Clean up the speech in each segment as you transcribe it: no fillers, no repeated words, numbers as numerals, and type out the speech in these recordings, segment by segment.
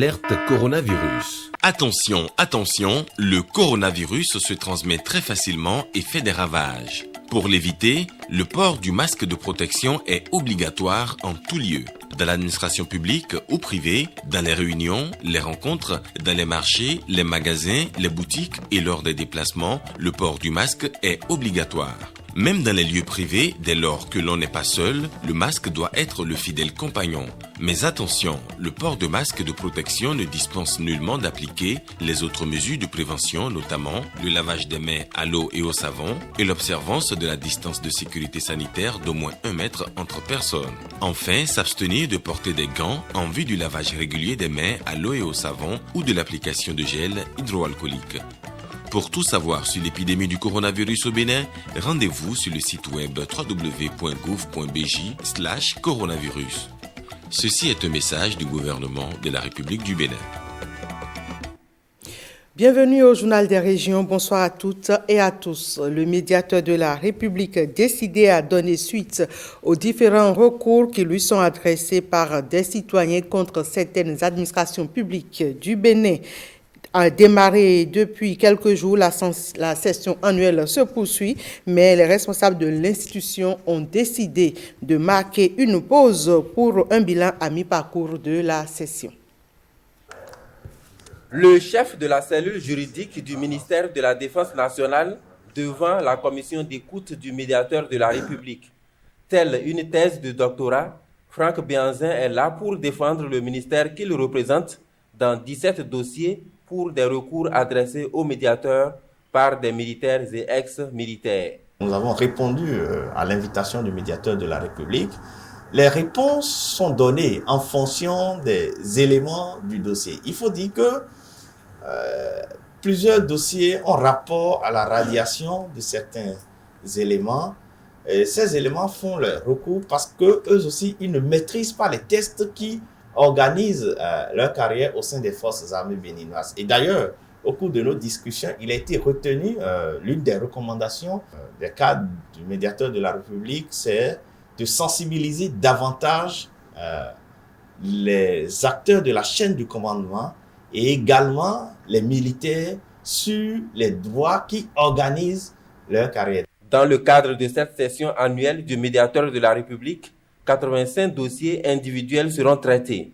Alerte coronavirus. Attention, attention, le coronavirus se transmet très facilement et fait des ravages. Pour l'éviter, le port du masque de protection est obligatoire en tout lieu. Dans l'administration publique ou privée, dans les réunions, les rencontres, dans les marchés, les magasins, les boutiques et lors des déplacements, le port du masque est obligatoire. Même dans les lieux privés, dès lors que l'on n'est pas seul, le masque doit être le fidèle compagnon. Mais attention, le port de masque de protection ne dispense nullement d'appliquer les autres mesures de prévention, notamment le lavage des mains à l'eau et au savon et l'observance de la distance de sécurité sanitaire d'au moins 1 mètre entre personnes. Enfin, s'abstenir de porter des gants en vue du lavage régulier des mains à l'eau et au savon ou de l'application de gel hydroalcoolique. Pour tout savoir sur l'épidémie du coronavirus au Bénin, rendez-vous sur le site web www.gouv.bj/coronavirus. Ceci est un message du gouvernement de la République du Bénin. Bienvenue au Journal des Régions. Bonsoir à toutes et à tous. Le médiateur de la République décidé à donner suite aux différents recours qui lui sont adressés par des citoyens contre certaines administrations publiques du Bénin a démarré depuis quelques jours. La session annuelle se poursuit, mais les responsables de l'institution ont décidé de marquer une pause pour un bilan à mi-parcours de la session. Le chef de la cellule juridique du ministère de la Défense nationale devant la commission d'écoute du médiateur de la République. Telle une thèse de doctorat, Franck Bianzin est là pour défendre le ministère qu'il représente dans 17 dossiers pour des recours adressés aux médiateurs par des militaires et ex-militaires. Nous avons répondu à l'invitation du médiateur de la République. Les réponses sont données en fonction des éléments du dossier. Il faut dire que plusieurs dossiers ont rapport à la radiation de certains éléments. Et ces éléments font leur recours parce qu'eux aussi, ils ne maîtrisent pas les tests qui organisent leur carrière au sein des forces armées béninoises. Et d'ailleurs, au cours de nos discussions, il a été retenu l'une des recommandations des cadres du médiateur de la République, c'est de sensibiliser davantage les acteurs de la chaîne du commandement et également les militaires sur les droits qui organisent leur carrière. Dans le cadre de cette session annuelle du médiateur de la République, 85 dossiers individuels seront traités.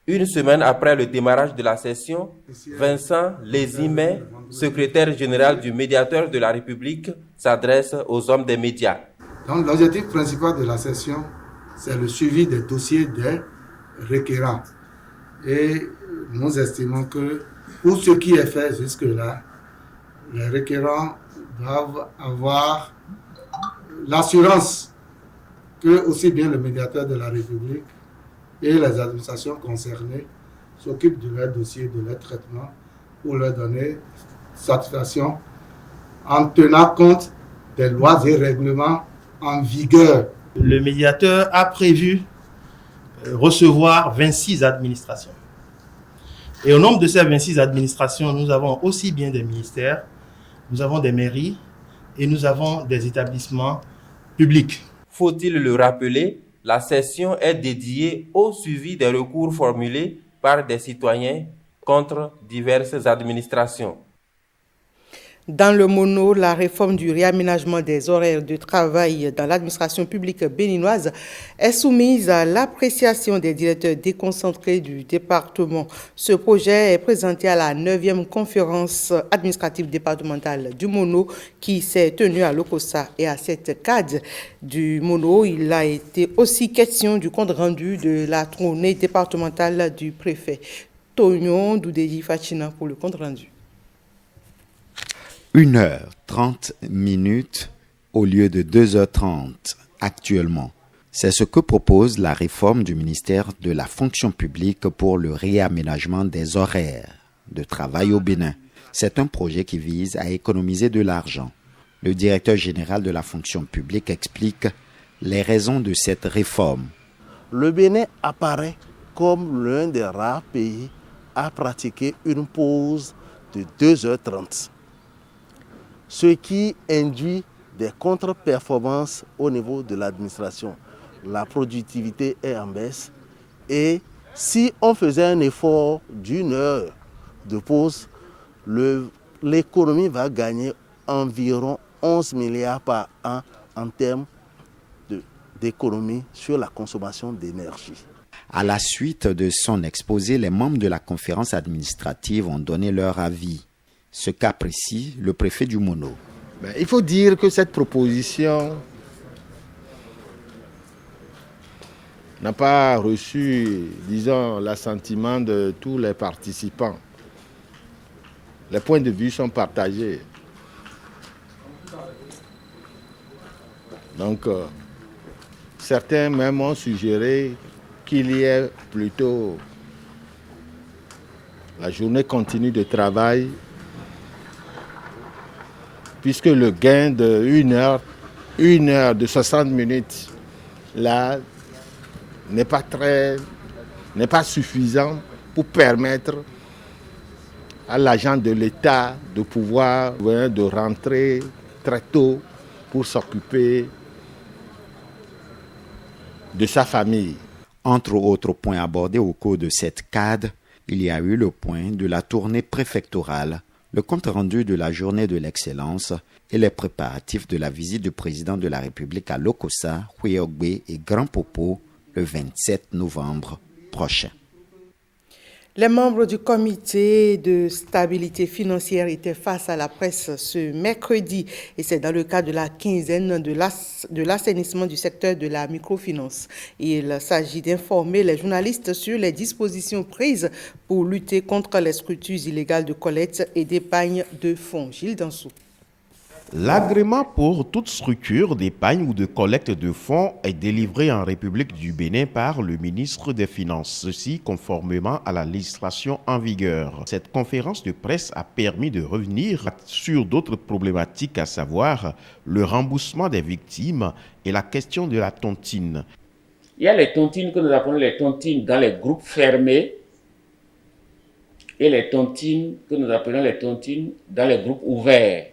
Une semaine après le démarrage de la session, Vincent Lézimé, secrétaire général du médiateur de la République, s'adresse aux hommes des médias. Donc, l'objectif principal de la session, c'est le suivi des dossiers des requérants. Et nous estimons que pour ce qui est fait jusque-là, les requérants doivent avoir l'assurance que aussi bien le médiateur de la République et les administrations concernées s'occupent de leurs dossiers, de leur traitement, pour leur donner satisfaction en tenant compte des lois et règlements en vigueur. Le médiateur a prévu recevoir 26 administrations. Et au nombre de ces 26 administrations, nous avons aussi bien des ministères, nous avons des mairies et nous avons des établissements publics. Faut-il le rappeler, la session est dédiée au suivi des recours formulés par des citoyens contre diverses administrations. Dans le Mono, la réforme du réaménagement des horaires de travail dans l'administration publique béninoise est soumise à l'appréciation des directeurs déconcentrés du département. Ce projet est présenté à la 9e conférence administrative départementale du Mono qui s'est tenue à Lokossa. Et à cette cadre du Mono, il a été aussi question du compte rendu de la tournée départementale du préfet. Tonyon Doudeji Fachina pour le compte rendu. 1h30 au lieu de 2h30 actuellement. C'est ce que propose la réforme du ministère de la fonction publique pour le réaménagement des horaires de travail au Bénin. C'est un projet qui vise à économiser de l'argent. Le directeur général de la fonction publique explique les raisons de cette réforme. Le Bénin apparaît comme l'un des rares pays à pratiquer une pause de 2h30. Ce qui induit des contre-performances au niveau de l'administration. La productivité est en baisse et Si on faisait un effort d'1 heure de pause, l'économie va gagner environ 11 milliards par an en termes d'économie sur la consommation d'énergie. À la suite de son exposé, les membres de la conférence administrative ont donné leur avis. Ce qu'apprécie le préfet du Mono. Il faut dire que cette proposition n'a pas reçu, disons, l'assentiment de tous les participants. Les points de vue sont partagés. Donc, certains même ont suggéré qu'il y ait plutôt la journée continue de travail, puisque le gain de 1 heure de 60 minutes, là, n'est pas suffisant pour permettre à l'agent de l'État de pouvoir de rentrer très tôt pour s'occuper de sa famille. Entre autres points abordés au cours de cette CAD, il y a eu le point de la tournée préfectorale, le compte-rendu de la journée de l'excellence et les préparatifs de la visite du président de la République à Lokossa, Houéogbe et Grand Popo le 27 novembre prochain. Les membres du comité de stabilité financière étaient face à la presse ce mercredi et c'est dans le cadre de la quinzaine de l'assainissement du secteur de la microfinance. Il s'agit d'informer les journalistes sur les dispositions prises pour lutter contre les structures illégales de collecte et d'épargne de fonds. Gilles Dansou. L'agrément pour toute structure d'épargne ou de collecte de fonds est délivré en République du Bénin par le ministre des Finances, ceci conformément à la législation en vigueur. Cette conférence de presse a permis de revenir sur d'autres problématiques, à savoir le remboursement des victimes et la question de la tontine. Il y a les tontines que nous appelons les tontines dans les groupes fermés et les tontines que nous appelons les tontines dans les groupes ouverts.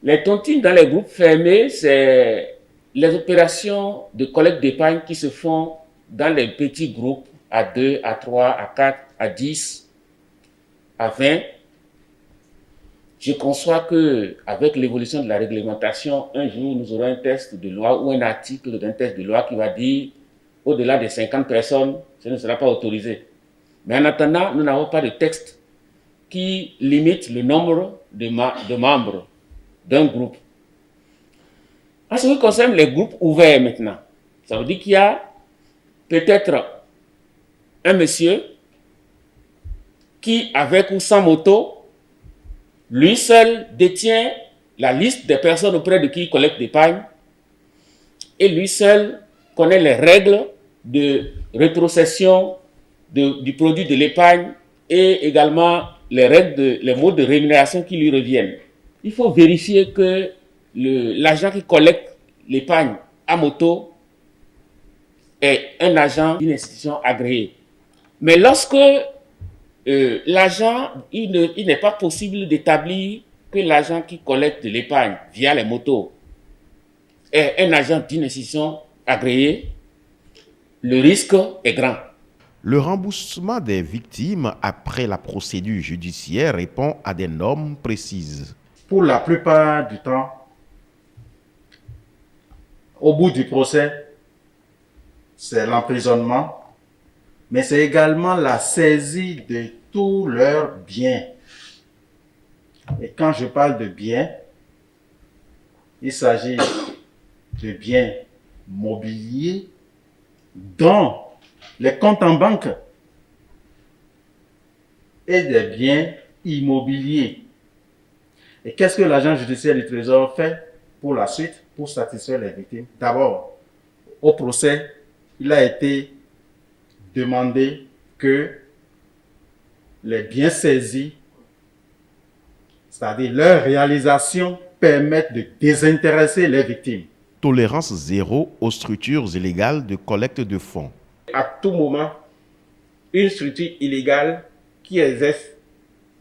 Les tontines dans les groupes fermés, c'est les opérations de collecte d'épargne qui se font dans les petits groupes à 2, à 3, à 4, à 10, à 20. Je conçois qu'avec l'évolution de la réglementation, un jour, nous aurons un texte de loi ou un article d'un texte de loi qui va dire au-delà de 50 personnes, ce ne sera pas autorisé. Mais en attendant, nous n'avons pas de texte qui limite le nombre de membres d'un groupe. En ce qui concerne les groupes ouverts maintenant, ça veut dire qu'il y a peut-être un monsieur qui, avec ou sans moto, lui seul détient la liste des personnes auprès de qui il collecte l'épargne et lui seul connaît les règles de rétrocession du produit de l'épargne et également les modes de rémunération qui lui reviennent. Il faut vérifier que l'agent qui collecte l'épargne à moto est un agent d'une institution agréée. Mais lorsque l'agent, il n'est pas possible d'établir que l'agent qui collecte l'épargne via les motos est un agent d'une institution agréée, le risque est grand. Le remboursement des victimes après la procédure judiciaire répond à des normes précises. Pour la plupart du temps, au bout du procès, c'est l'emprisonnement, mais c'est également la saisie de tous leurs biens. Et quand je parle de biens, il s'agit de biens mobiliers, dont les comptes en banque et des biens immobiliers. Et qu'est-ce que l'agent judiciaire du Trésor fait pour la suite, pour satisfaire les victimes? D'abord, au procès, il a été demandé que les biens saisis, c'est-à-dire leur réalisation, permettent de désintéresser les victimes. Tolérance zéro aux structures illégales de collecte de fonds. À tout moment, une structure illégale qui exerce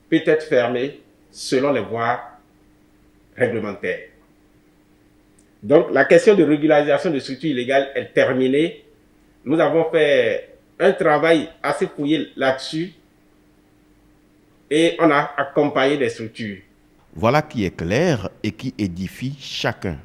peut être fermée selon les voies réglementaires. Donc, la question de régularisation de structures illégales est terminée. Nous avons fait un travail assez fouillé là-dessus et on a accompagné des structures. Voilà qui est clair et qui édifie chacun.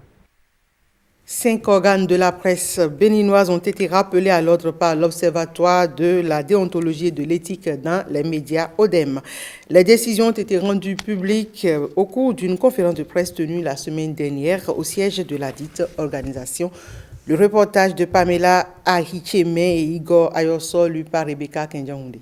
5 organes de la presse béninoise ont été rappelés à l'ordre par l'Observatoire de la déontologie et de l'éthique dans les médias ODEM. Les décisions ont été rendues publiques au cours d'une conférence de presse tenue la semaine dernière au siège de la dite organisation. Le reportage de Pamela Ahicheme et Igor Ayoso lu par Rebecca Kenjaoundé.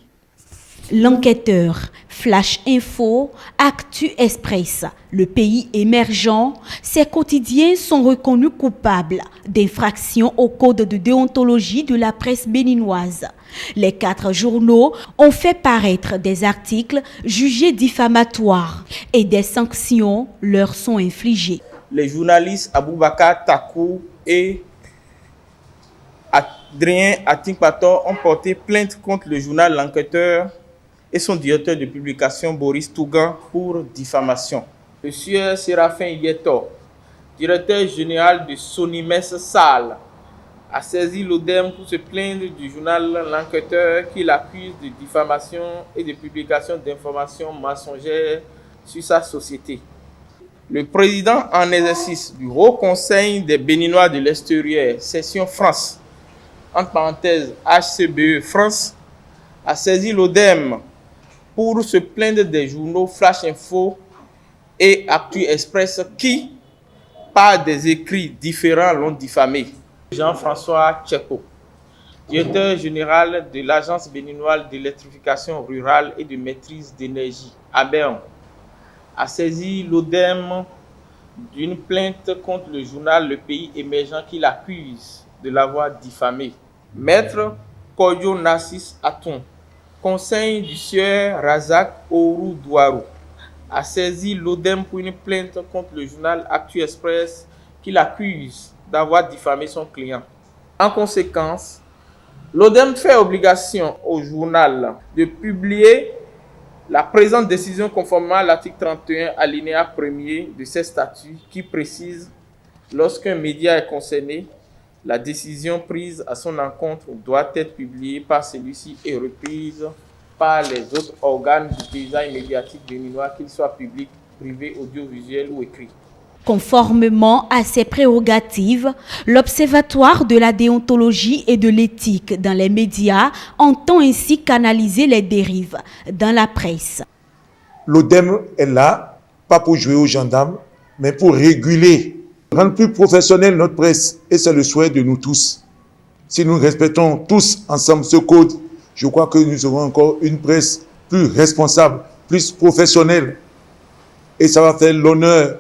L'enquêteur, Flash Info, Actu Express, le pays émergent, ces quotidiens sont reconnus coupables d'infractions au code de déontologie de la presse béninoise. Les 4 journaux ont fait paraître des articles jugés diffamatoires et des sanctions leur sont infligées. Les journalistes Aboubakar Takou et Adrien Atingpator ont porté plainte contre le journal L'Enquêteur et son directeur de publication Boris Tougan pour diffamation. Le sieur Séraphin Yeto, directeur général de Sonimes Sal, a saisi l'ODEM pour se plaindre du journal L'Enquêteur qui l'accuse de diffamation et de publication d'informations mensongères sur sa société. Le président en exercice du Haut Conseil des Béninois de l'extérieur, section France, entre parenthèses HCBE France, a saisi l'ODEM pour se plaindre des journaux Flash Info et Actu Express qui, par des écrits différents, l'ont diffamé. Jean-François Tcheko, directeur général de l'Agence béninoise d'électrification rurale et de maîtrise d'énergie, ABERN, a saisi l'ODEM d'une plainte contre le journal Le Pays émergent qui l'accuse de l'avoir diffamé. Maître Koyo Nassis Aton, conseil du sieur Razak Ourou Douarou, a saisi l'ODEM pour une plainte contre le journal Actu Express qui l'accuse d'avoir diffamé son client. En conséquence, l'ODEM fait obligation au journal de publier la présente décision conformément à l'article 31 alinéa 1er de ces statuts qui précise lorsqu'un média est concerné, la décision prise à son encontre doit être publiée par celui-ci et reprise par les autres organes du paysage médiatique béninois, qu'ils soient publics, privés, audiovisuels ou écrits. Conformément à ses prérogatives, l'Observatoire de la déontologie et de l'éthique dans les médias entend ainsi canaliser les dérives dans la presse. L'ODEM est là, pas pour jouer aux gendarmes, mais pour réguler, rendre plus professionnelle notre presse. Et c'est le souhait de nous tous. Si nous respectons tous ensemble ce code, je crois que nous aurons encore une presse plus responsable, plus professionnelle. Et ça va faire l'honneur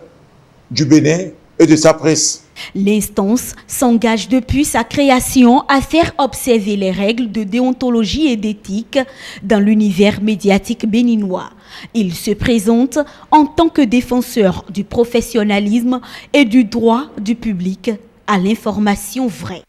du Bénin et de sa presse. L'instance s'engage depuis sa création à faire observer les règles de déontologie et d'éthique dans l'univers médiatique béninois. Il se présente en tant que défenseur du professionnalisme et du droit du public à l'information vraie.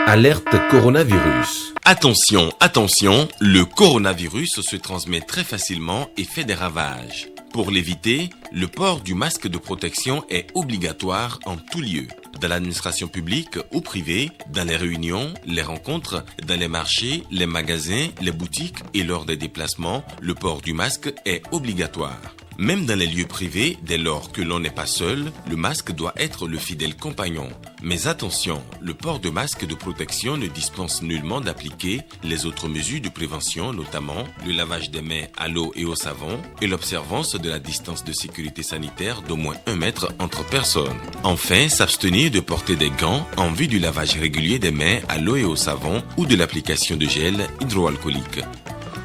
Alerte coronavirus. Attention, attention, le coronavirus se transmet très facilement et fait des ravages. Pour l'éviter, le port du masque de protection est obligatoire en tout lieu. Dans l'administration publique ou privée, dans les réunions, les rencontres, dans les marchés, les magasins, les boutiques et lors des déplacements, le port du masque est obligatoire. Même dans les lieux privés, dès lors que l'on n'est pas seul, le masque doit être le fidèle compagnon. Mais attention, le port de masque de protection ne dispense nullement d'appliquer les autres mesures de prévention, notamment le lavage des mains à l'eau et au savon et l'observance de la distance de sécurité sanitaire d'au moins 1 mètre entre personnes. Enfin, s'abstenir de porter des gants en vue du lavage régulier des mains à l'eau et au savon ou de l'application de gel hydroalcoolique.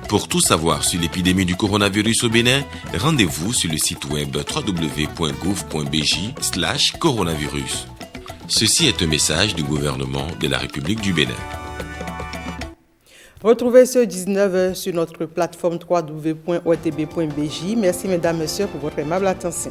Pour tout savoir sur l'épidémie du coronavirus au Bénin, rendez-vous sur le site web www.gouv.bj/coronavirus. Ceci est un message du gouvernement de la République du Bénin. Retrouvez ce 19 sur notre plateforme www.otb.bj. Merci mesdames et messieurs pour votre aimable attention.